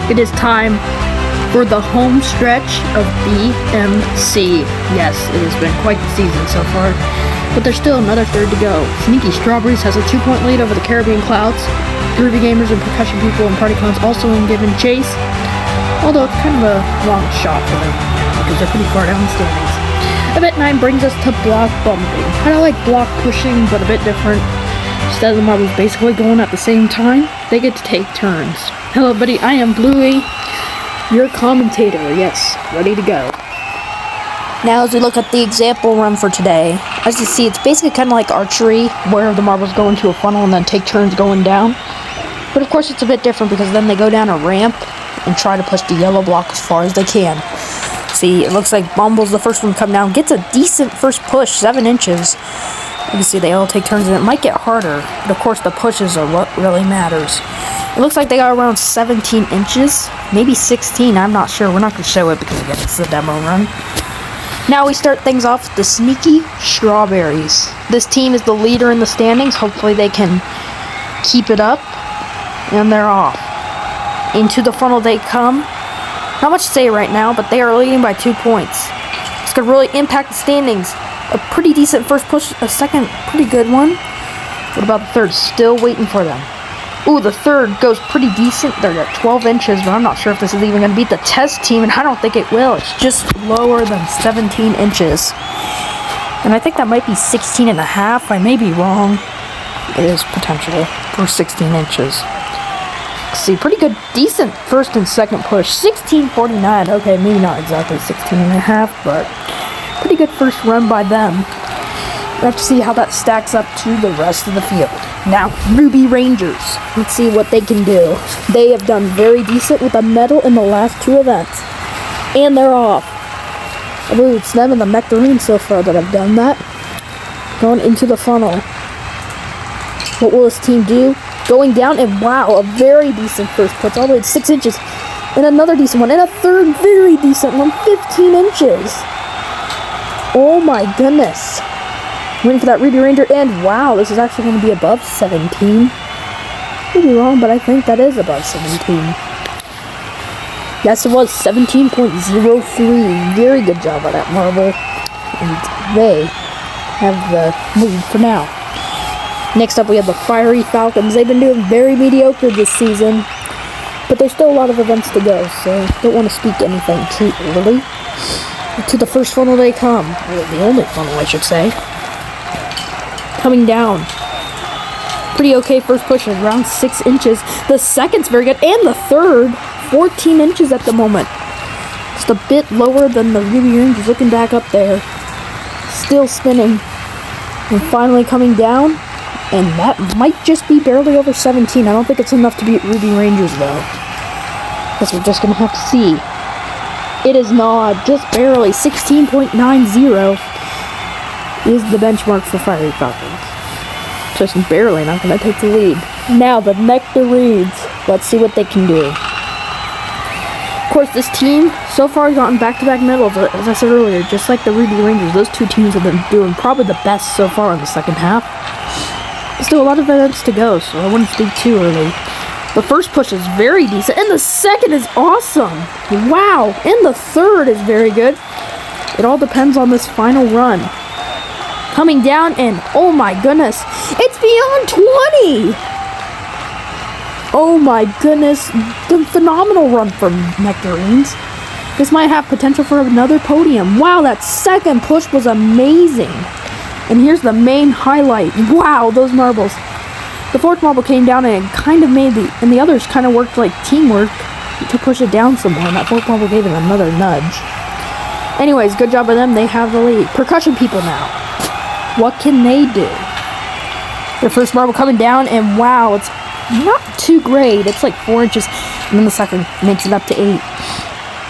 It is time for the home stretch of BMC. Yes, it has been quite the season so far, but there's still another third to go. Sneaky Strawberries has a 2-point lead over the Caribbean Clouds. Groovy Gamers and Percussion People and Party Clowns also in given chase, although it's kind of a long shot for them because they're pretty far down the standings. Event 9 brings us to block bumping. Kind of like block pushing, but a bit different. Instead of the marbles basically going at the same time, they get to take turns. Hello everybody, I am Bluie, your commentator. Yes, ready to go. Now as we look at the example run for today, as you see, it's basically kind of like archery, where the marbles go into a funnel and then take turns going down. But of course it's a bit different because then they go down a ramp and try to push the yellow block as far as they can. See, it looks like Bumble's the first one to come down, gets a decent first push, 7 inches. You can see they all take turns and it might get harder, but of course the pushes are what really matters. It looks like they got around 17 inches, maybe 16, I'm not sure. We're not going to show it because again, it's the demo run. Now we start things off with the Sneaky Strawberries. This team is the leader in the standings. Hopefully they can keep it up, and they're off. Into the funnel they come. Not much to say right now, but they are leading by 2 points. This could really impact the standings. A pretty decent first push, a second pretty good one. What about the third? Still waiting for them. Ooh, the third goes pretty decent. They're at 12 inches, but I'm not sure if this is even going to beat the test team, and I don't think it will. It's just lower than 17 inches. And I think that might be 16 and a half. I may be wrong. It is potential for 16 inches. See, pretty good, decent first and second push. 16:49. Okay, maybe not exactly 16 and a half, but pretty good first run by them. We'll have to see how that stacks up to the rest of the field. Now, Ruby Rangers. Let's see what they can do. They have done very decent with a medal in the last 2 events. And they're off. I believe it's them and the Nectarines so far that have done that. Going into the funnel. What will this team do? Going down, and wow, a very decent first push, all the way to 6 inches. And another decent one, and a third very decent one, 15 inches. Oh my goodness. Waiting for that Ruby Ranger, and wow, this is actually going to be above 17. Could be wrong, but I think that is above 17. Yes, it was 17.03. Very good job on that marble. And they have the lead for now. Next up, we have the Fiery Falcons. They've been doing very mediocre this season, but there's still a lot of events to go, so don't want to speak anything too early. To the first funnel they come. Well, the only funnel, I should say. Coming down. Pretty okay first push, around 6 inches. The second's very good, and the third, 14 inches at the moment. Just a bit lower than the Ruby Rangers, looking back up there. Still spinning. And finally coming down. And that might just be barely over 17. I don't think it's enough to beat Ruby Rangers, though. Guess we're just going to have to see. It is not, just barely. 16.90 is the benchmark for Fiery Falcons. Just barely not going to take the lead. Now, the Nectarines. Let's see what they can do. Of course, this team so far has gotten back-to-back medals, as I said earlier. Just like the Ruby Rangers, those 2 teams have been doing probably the best so far in the second half. Still a lot of events to go, so I wouldn't speak too early. The first push is very decent, and the second is awesome. Wow, and the third is very good. It all depends on this final run. Coming down, and oh my goodness, it's beyond 20! Oh my goodness, the phenomenal run from Nectarines. This might have potential for another podium. Wow, that second push was amazing. And here's the main highlight. Wow, those marbles. The fourth marble came down and it kind of made and the others kind of worked like teamwork to push it down some more. And that fourth marble gave them another nudge. Anyways, good job by them. They have the lead. Percussion People now. What can they do? Their first marble coming down, and wow, it's not too great. It's like 4 inches. And then the second makes it up to 8.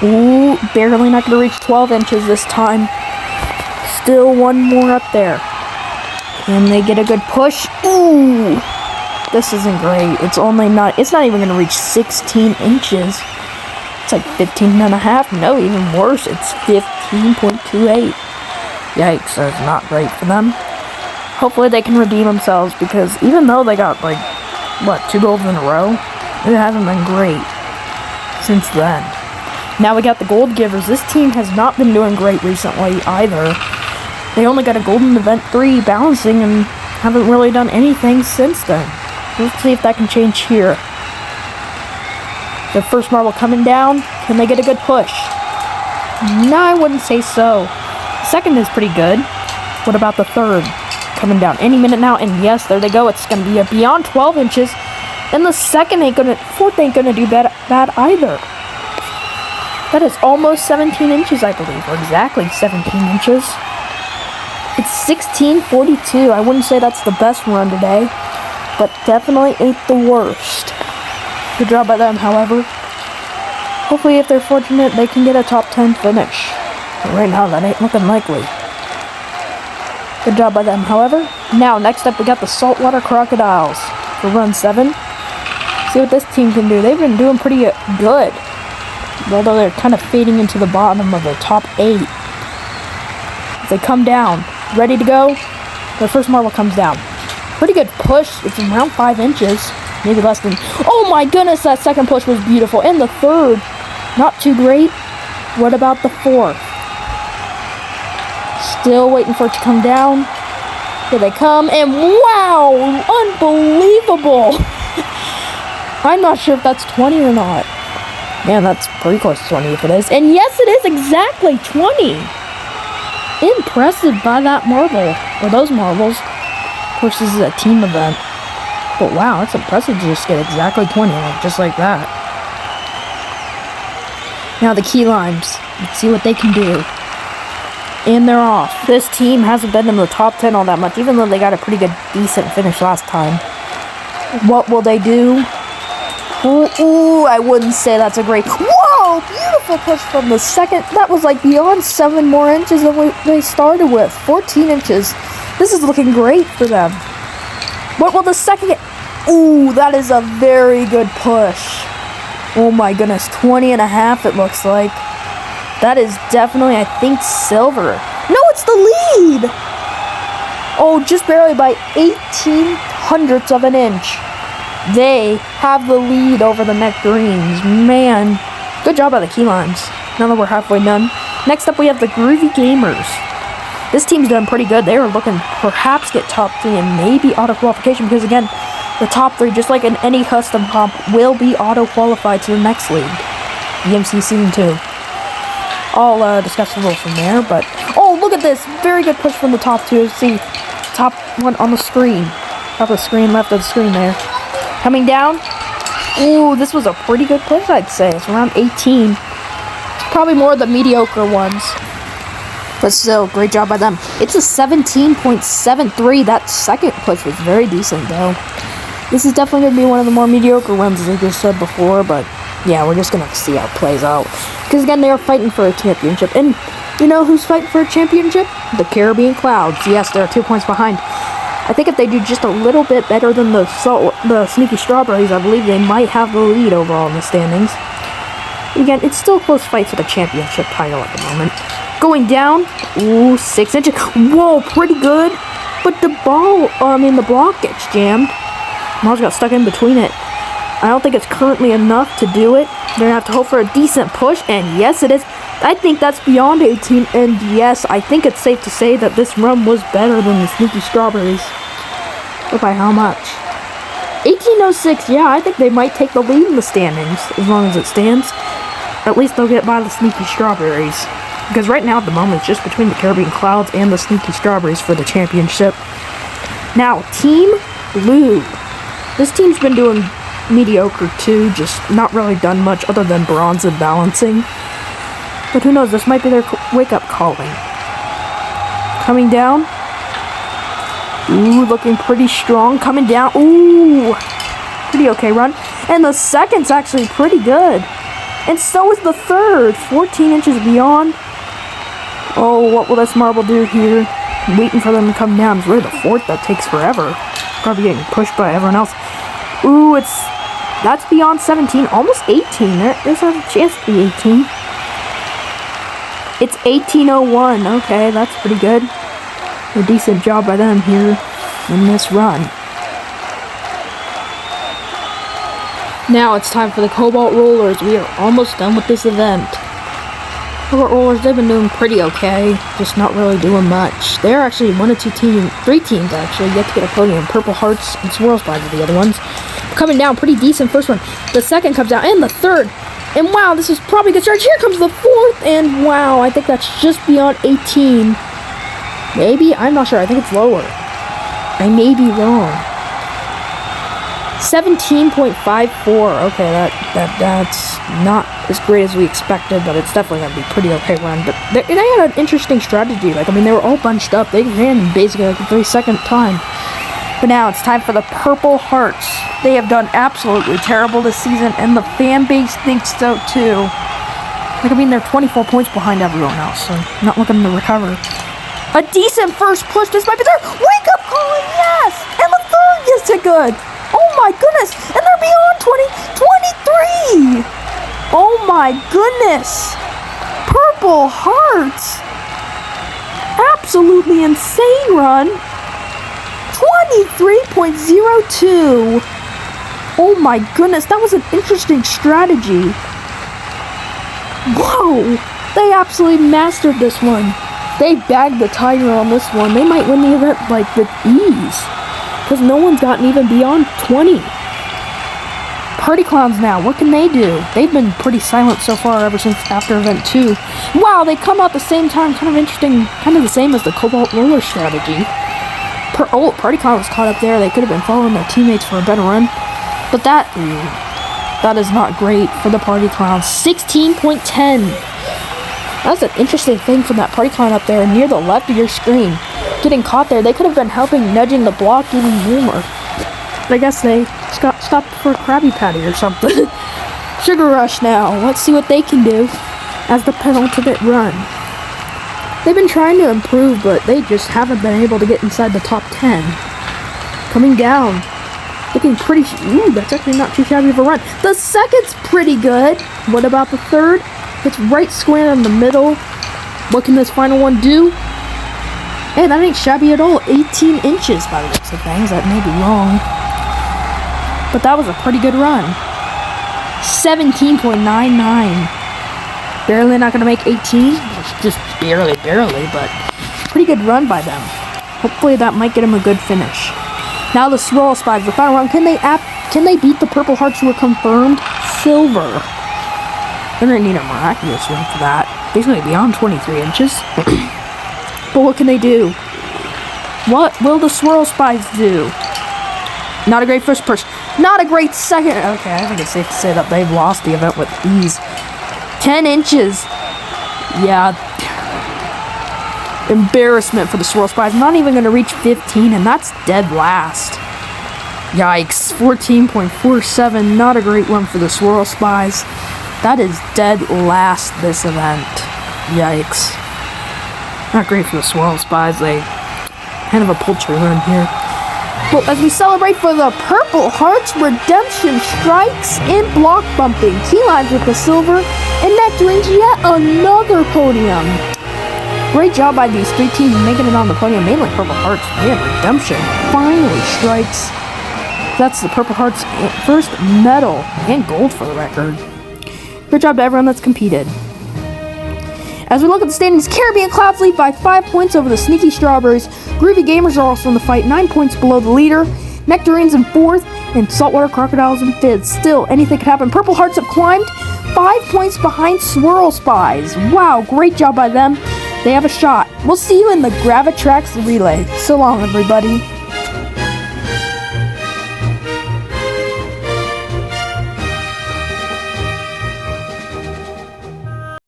Ooh, barely not going to reach 12 inches this time. Still one more up there. And they get a good push. Ooh! This isn't great. It's not even going to reach 16 inches. It's like 15 and a half. No, even worse. It's 15.28. Yikes, that's not great for them. Hopefully they can redeem themselves, because even though they got, 2 golds in a row, it hasn't been great. since then. Now we got the gold givers. This team has not been doing great recently either. They only got a golden event 3 balancing and haven't really done anything since then. Let's see if that can change here. The first marble coming down. Can they get a good push? No, I wouldn't say so. The second is pretty good. What about the third? Coming down any minute now, and yes, there they go. It's going to be a beyond 12 inches. And the fourth ain't going to do bad either. That is almost 17 inches, I believe, or exactly 17 inches. It's 16:42. I wouldn't say that's the best run today, but definitely ain't the worst. Good job by them, however. Hopefully, if they're fortunate, they can get a top 10 finish. But right now, that ain't looking likely. Good job by them, however. Now, next up, we got the Saltwater Crocodiles for run 7. See what this team can do. They've been doing pretty good, although they're kind of fading into the bottom of the top 8. If they come down, ready to go, the first marble comes down. Pretty good push. It's around 5 inches, maybe less than. Oh my goodness, that second push was beautiful. And the third, not too great. What about the fourth? Still waiting for it to come down. Here they come, and wow, unbelievable. I'm not sure if that's 20 or not. Man, that's pretty close to 20 if it is. And yes, it is exactly 20. Impressive by that marble, or those marbles. Of course, this is a team event. But wow, it's impressive to just get exactly 20, just like that. Now the Keylimes. Let's see what they can do. And they're off. This team hasn't been in the top 10 all that much, even though they got a pretty good, decent finish last time. What will they do? Ooh, I wouldn't say that's a great. Whoa, beautiful push from the second. That was like beyond 7 more inches than they started with. 14 inches. This is looking great for them. What will the second get? Ooh, that is a very good push. Oh my goodness, 20 and a half it looks like. That is definitely, I think, silver. No, it's the lead! Oh, just barely by 0.18 of an inch. They have the lead over the nectarines. Man, good job by the Keylimes. Now that we're halfway done. Next up, we have the Groovy Gamers. This team's done pretty good. They are looking perhaps get top 3 and maybe auto-qualification because, again, the top 3, just like in any custom comp, will be auto-qualified to the next league. EMC Season 2. I'll discuss the rules from there, but... Oh, look at this! Very good push from the top 2. See, top one on the screen. Top of the screen, left of the screen there. Coming down. Ooh, this was a pretty good push, I'd say. It's around 18. It's probably more of the mediocre ones. But still, great job by them. It's a 17.73. That second push was very decent, though. This is definitely going to be one of the more mediocre ones, as I just said before, but yeah, we're just going to see how it plays out. Because, again, they are fighting for a championship. And you know who's fighting for a championship? The Caribbean Clouds. Yes, they're 2 points behind. I think if they do just a little bit better than the Sneaky Strawberries, I believe they might have the lead overall in the standings. But again, it's still a close fight for the championship title at the moment. Going down. Ooh, 6 inches. Whoa, pretty good. But the block gets jammed. Mars got stuck in between it. I don't think it's currently enough to do it. They're going to have to hope for a decent push, and yes, it is. I think that's beyond 18, and yes, I think it's safe to say that this run was better than the Sneaky Strawberries. But by how much? 18.06, yeah, I think they might take the lead in the standings, as long as it stands. At least they'll get by the Sneaky Strawberries. Because right now, at the moment, it's just between the Caribbean Clouds and the Sneaky Strawberries for the championship. Now, Team Blue. This team's been doing mediocre too, just not really done much other than bronze and balancing. But who knows, this might be their wake-up calling. Coming down. Ooh, looking pretty strong. Coming down. Ooh, pretty okay run. And the second's actually pretty good. And so is the third. 14 inches beyond. Oh, what will this marble do here? I'm waiting for them to come down. It's really the fourth that takes forever. Probably getting pushed by everyone else. Ooh, that's beyond 17. Almost 18. There's a chance to be 18. It's 18.01. Okay, that's pretty good. A decent job by them here in this run. Now it's time for the Cobalt Rollers. We are almost done with this event. Cobalt Rollers, they've been doing pretty okay, just not really doing much. They're actually three teams actually, yet to get a podium. Purple Hearts and Swirl Spies are the other ones. Coming down, pretty decent first one. The second comes out, and the third. And wow, this is probably a good start. Here comes the fourth, and wow, I think that's just beyond 18. Maybe? I'm not sure. I think it's lower. I may be wrong. 17.54. Okay, that's not as great as we expected, but it's definitely going to be a pretty okay run. But they had an interesting strategy. Like, I mean, they were all bunched up. They ran basically like a 3-second time. But now it's time for the Purple Hearts. They have done absolutely terrible this season, and the fan base thinks so too. Like, I mean, they're 24 points behind everyone else, so not looking to recover. A decent first push. This might be their wake-up call, yes! And the third gets it good. Oh my goodness! And they're beyond 23! Oh my goodness! Purple Hearts! Absolutely insane run. 23.02. Oh my goodness, that was an interesting strategy. Whoa! They absolutely mastered this one. They bagged the tiger on this one. They might win the event like with ease, because no one's gotten even beyond 20. Party Clowns now, what can they do? They've been pretty silent so far ever since after event 2. Wow, they come out the same time, kind of interesting, kind of the same as the Cobalt Roller strategy. Party Clown was caught up there. They could have been following their teammates for a better run, but that is not great for the Party Clowns. 16.10. That's an interesting thing from that Party Clown up there near the left of your screen. Getting caught there, they could have been helping nudging the block even more. But I guess they stopped for a Krabby Patty or something. Sugar Rush now. Let's see what they can do as the penultimate run. They've been trying to improve, but they just haven't been able to get inside the top 10. Coming down. Looking pretty... Ooh, that's actually not too shabby of a run. The second's pretty good. What about the third? It's right square in the middle. What can this final one do? Hey, that ain't shabby at all. 18 inches by the looks of things. That may be wrong. But that was a pretty good run. 17.99. Barely not going to make 18. Just barely, but pretty good run by them. Hopefully that might get them a good finish. Now the Swirl Spies, the final round. Can they beat the Purple Hearts who are confirmed silver? They're going to need a miraculous win for that. Basically beyond 23 inches. But what can they do? What will the Swirl Spies do? Not a great first push. Not a great second. Okay, I think it's safe to say that they've lost the event with ease. 10 inches. Yeah. Embarrassment for the Swirl Spies. Not even going to reach 15, and that's dead last. Yikes. 14.47. Not a great one for the Swirl Spies. That is dead last this event. Yikes. Not great for the Swirl Spies. They kind of a poultry run here. Well, as we celebrate for the Purple Hearts, Redemption Strikes in block bumping. Keylimes with the silver, and Nectarines yet another podium. Great job by these three teams making it on the podium, mainly Purple Hearts. Man, Redemption finally strikes. That's the Purple Hearts' first medal, and gold for the record. Good job to everyone that's competed. As we look at the standings, Caribbean Clouds lead by 5 points over the Sneaky Strawberries. Groovy Gamers are also in the fight, 9 points below the leader. Nectarines in 4th, and Saltwater Crocodiles in 5th. Still, anything could happen. Purple Hearts have climbed 5 points behind Swirl Spies. Wow, great job by them. They have a shot. We'll see you in the Gravitrax relay. So long, everybody.